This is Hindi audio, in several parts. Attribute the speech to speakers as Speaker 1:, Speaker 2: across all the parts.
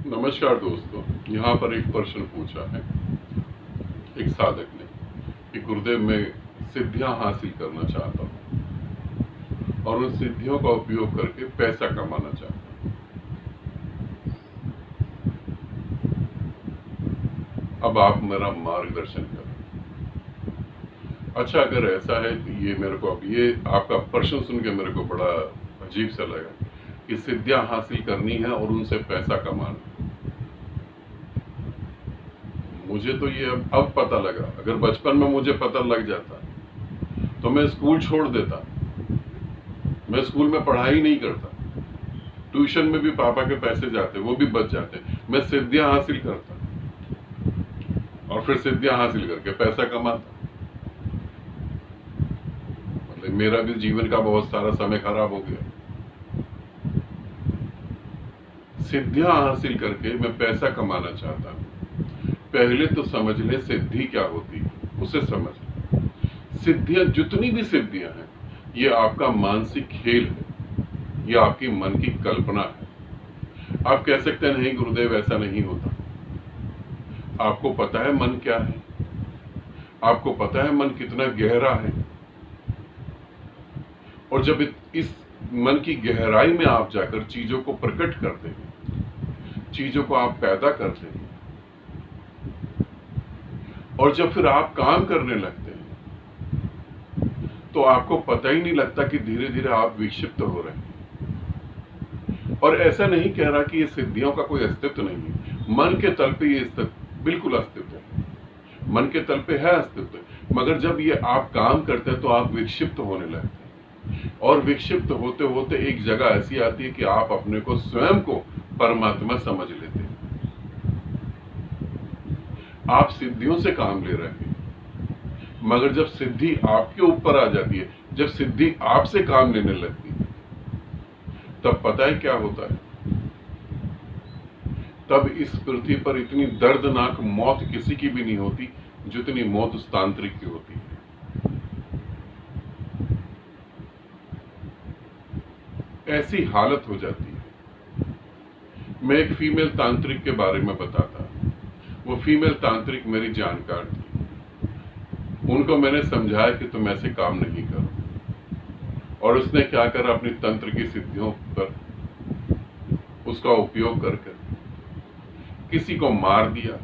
Speaker 1: नमस्कार दोस्तों, यहाँ पर एक प्रश्न पूछा है एक साधक ने कि गुरुदेव मैं सिद्धियां हासिल करना चाहता हूँ और उन सिद्धियों का उपयोग करके पैसा कमाना चाहता हूँ। अब आप मेरा मार्गदर्शन करें। अच्छा, अगर ऐसा है तो ये मेरे को अब ये आपका प्रश्न सुन के मेरे को बड़ा अजीब सा लगा कि सिद्धियां हासिल करनी है और उनसे पैसा कमाना। मुझे तो ये अब पता लगा। अगर बचपन में मुझे पता लग जाता तो मैं स्कूल छोड़ देता। मैं स्कूल में पढ़ाई नहीं करता। ट्यूशन में भी पापा के पैसे जाते, वो भी बच जाते। मैं सिद्धियां हासिल करता और फिर सिद्धियां हासिल करके पैसा कमाता। मतलब मेरा भी जीवन का बहुत सारा समय खराब हो गया। सिद्धियां हासिल करके मैं पैसा कमाना चाहता हूं। पहले तो समझ ले सिद्धि क्या होती है, उसे समझ ले। सिद्धियां, जितनी भी सिद्धियां हैं, ये आपका मानसिक खेल है, ये आपकी मन की कल्पना है। आप कह सकते हैं नहीं गुरुदेव ऐसा नहीं होता। आपको पता है मन क्या है? आपको पता है मन कितना गहरा है? और जब इस मन की गहराई में आप जाकर चीजों को प्रकट करते हैं, चीजों को आप पैदा करते हैं, और जब फिर आप काम करने लगते हैं तो आपको पता ही नहीं लगता कि धीरे धीरे आप विक्षिप्त हो रहे हैं। और ऐसा नहीं कह रहा कि ये सिद्धियों का कोई अस्तित्व नहीं है। मन के तल पे ये बिल्कुल अस्तित्व है। मन के तल पे है अस्तित्व, मगर जब ये आप काम करते हैं तो आप विक्षिप्त होने लगते हैं। और विक्षिप्त होते होते एक जगह ऐसी आती है कि आप अपने को स्वयं को परमात्मा समझ लेते हैं। आप सिद्धियों से काम ले रहे हैं, मगर जब सिद्धि आपके ऊपर आ जाती है, जब सिद्धि आपसे काम लेने लगती है, तब पता है क्या होता है? तब इस पृथ्वी पर इतनी दर्दनाक मौत किसी की भी नहीं होती जितनी मौत उस तांत्रिक की होती है। ऐसी हालत हो जाती है। मैं एक फीमेल तांत्रिक के बारे में बताता। वो फीमेल तांत्रिक मेरी जानकार थी। उनको मैंने समझाया कि तुम ऐसे काम नहीं करो, और उसने क्या करा, अपनी तंत्र की सिद्धियों पर उसका उपयोग करके किसी को मार दिया,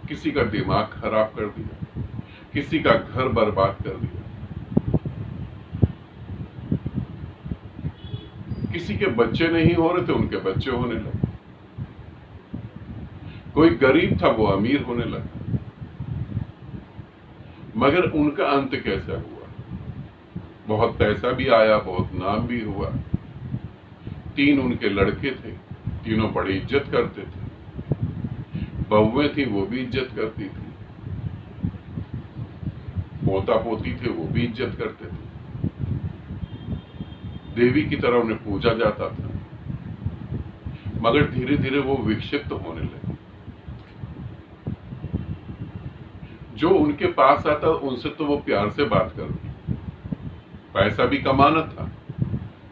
Speaker 1: किसी का दिमाग खराब कर दिया, किसी का घर बर्बाद कर दिया, किसी के बच्चे नहीं हो रहे थे उनके बच्चे होने लगे, कोई गरीब था वो अमीर होने लगा। मगर उनका अंत कैसा हुआ? बहुत पैसा भी आया, बहुत नाम भी हुआ। 3 उनके लड़के थे, तीनों बड़ी इज्जत करते थे। बहुएं थी, वो भी इज्जत करती थी। पोता पोती थे, वो भी इज्जत करते थे। देवी की तरह उन्हें पूजा जाता था। मगर धीरे धीरे वो विक्षिप्त होने लगे। जो उनके पास आता उनसे तो वो प्यार से बात करती। पैसा भी कमाना था,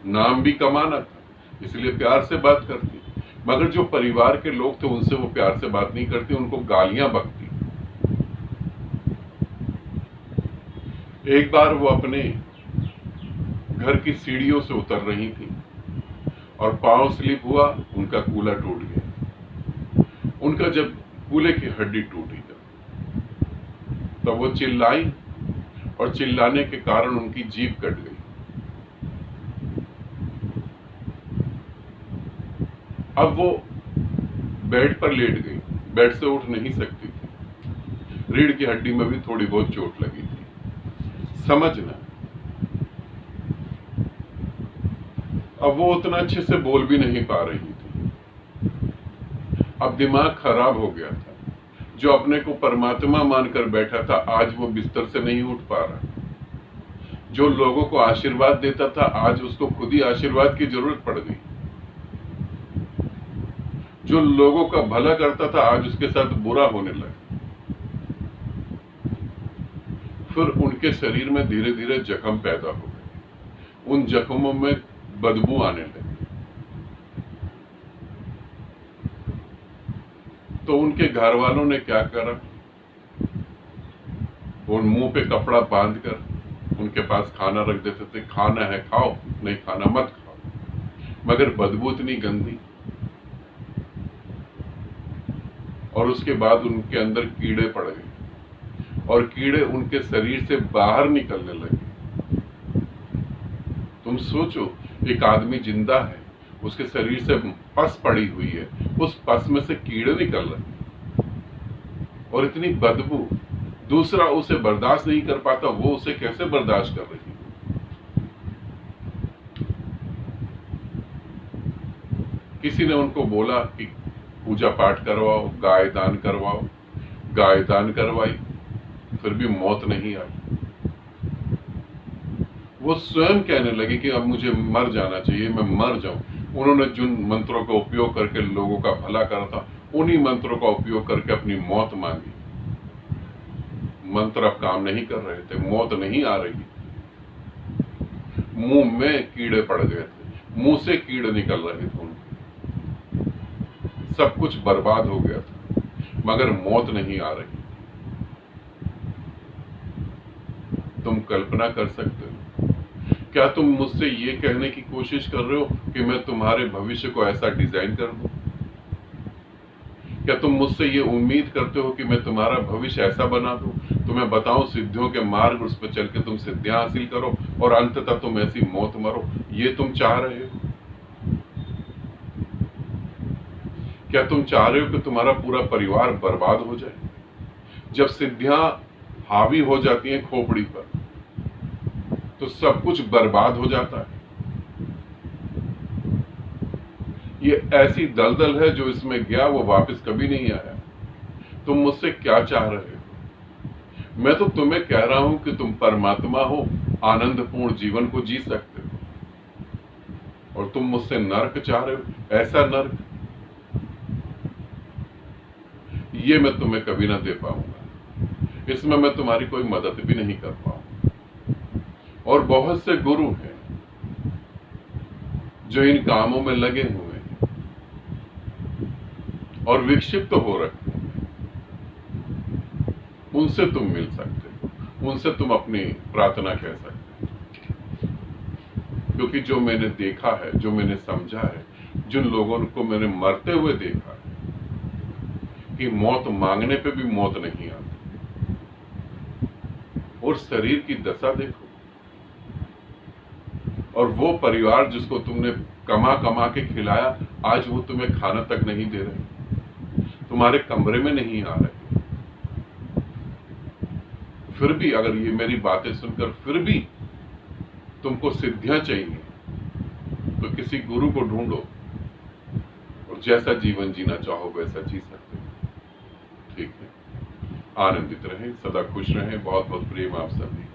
Speaker 1: नाम भी कमाना था, इसलिए प्यार से बात करती। मगर जो परिवार के लोग थे उनसे वो प्यार से बात नहीं करती, उनको गालियां बकती। एक बार वो अपने घर की सीढ़ियों से उतर रही थी और पांव स्लिप हुआ, उनका कूला टूट गया। उनका जब कूले की हड्डी टूटी तब वो चिल्लाई, और चिल्लाने के कारण उनकी जीभ कट गई। अब वो बेड पर लेट गई, बेड से उठ नहीं सकती थी। रीढ़ की हड्डी में भी थोड़ी बहुत चोट लगी थी, समझना। अब वो उतना अच्छे से बोल भी नहीं पा रही थी। अब दिमाग खराब हो गया था। जो अपने को परमात्मा मानकर बैठा था, आज वो बिस्तर से नहीं उठ पा रहा। जो लोगों को आशीर्वाद देता था, आज उसको खुद ही आशीर्वाद की जरूरत पड़ गई। जो लोगों का भला करता था, आज उसके साथ बुरा होने लगा। फिर उनके शरीर में धीरे धीरे जख्म पैदा हो गए। उन जख्मों में बदबू आने लगी। तो उनके घर वालों ने क्या करा, वो मुंह पे कपड़ा बांध कर उनके पास खाना रख देते थे, खाना है खाओ, नहीं खाना मत खाओ। मगर बदबू इतनी गंदी, और उसके बाद उनके अंदर कीड़े पड़ गए और कीड़े उनके शरीर से बाहर निकलने लगे। तुम सोचो, एक आदमी जिंदा है, उसके शरीर से पस पड़ी हुई है, उस पस में से कीड़े निकल रहे और इतनी बदबू, दूसरा उसे बर्दाश्त नहीं कर पाता, वो उसे कैसे बर्दाश्त कर रही है। किसी ने उनको बोला कि पूजा पाठ करवाओ, गाय दान करवाओ, गाय दान करवाई, फिर भी मौत नहीं आई। वो स्वयं कहने लगे कि अब मुझे मर जाना चाहिए, मैं मर जाऊं। उन्होंने जिन मंत्रों का उपयोग करके लोगों का भला करा था, उन्हीं मंत्रों का उपयोग करके अपनी मौत मांगी। मंत्र अब काम नहीं कर रहे थे, मौत नहीं आ रही, मुंह में कीड़े पड़ गए थे, मुंह से कीड़े निकल रहे थे उनके, सब कुछ बर्बाद हो गया था, मगर मौत नहीं आ रही। तुम कल्पना कर सकते हो? क्या तुम मुझसे ये कहने की कोशिश कर रहे हो कि मैं तुम्हारे भविष्य को ऐसा डिजाइन कर दूं? क्या तुम मुझसे ये उम्मीद करते हो कि मैं तुम्हारा भविष्य ऐसा बना दूं, तुम्हें बताऊं सिद्धियों के मार्ग, उस पर चल के तुम सिद्धियां हासिल करो और अंततः तुम ऐसी मौत मरो? ये तुम चाह रहे हो? क्या तुम चाह रहे हो कि तुम्हारा पूरा परिवार बर्बाद हो जाए? जब सिद्धियां हावी हो जाती हैं खोपड़ी पर, तो सब कुछ बर्बाद हो जाता है। ये ऐसी दलदल है, जो इसमें गया वो वापस कभी नहीं आया। तुम मुझसे क्या चाह रहे हो? मैं तो तुम्हें कह रहा हूं कि तुम परमात्मा हो, आनंदपूर्ण जीवन को जी सकते हो, और तुम मुझसे नर्क चाह रहे हो। ऐसा नर्क ये मैं तुम्हें कभी ना दे पाऊंगा, इसमें मैं तुम्हारी कोई मदद भी नहीं कर पाऊंगा। और बहुत से गुरु हैं जो इन कामों में लगे हुए हैं और विक्षिप्त हो रखे हैं, उनसे तुम मिल सकते हो, उनसे तुम अपनी प्रार्थना कह सकते हो। क्योंकि जो मैंने देखा है, जो मैंने समझा है, जिन लोगों को मैंने मरते हुए देखा है, कि मौत मांगने पे भी मौत नहीं आती। और शरीर की दशा देखो, और वो परिवार जिसको तुमने कमा कमा के खिलाया, आज वो तुम्हें खाना तक नहीं दे रहे, तुम्हारे कमरे में नहीं आ रहे। फिर भी अगर ये मेरी बातें सुनकर फिर भी तुमको सिद्धियां चाहिए, तो किसी गुरु को ढूंढो और जैसा जीवन जीना चाहो वैसा जी सकते हो। ठीक है, आनंदित रहें, सदा खुश रहें। बहुत बहुत प्रेम आप सभी।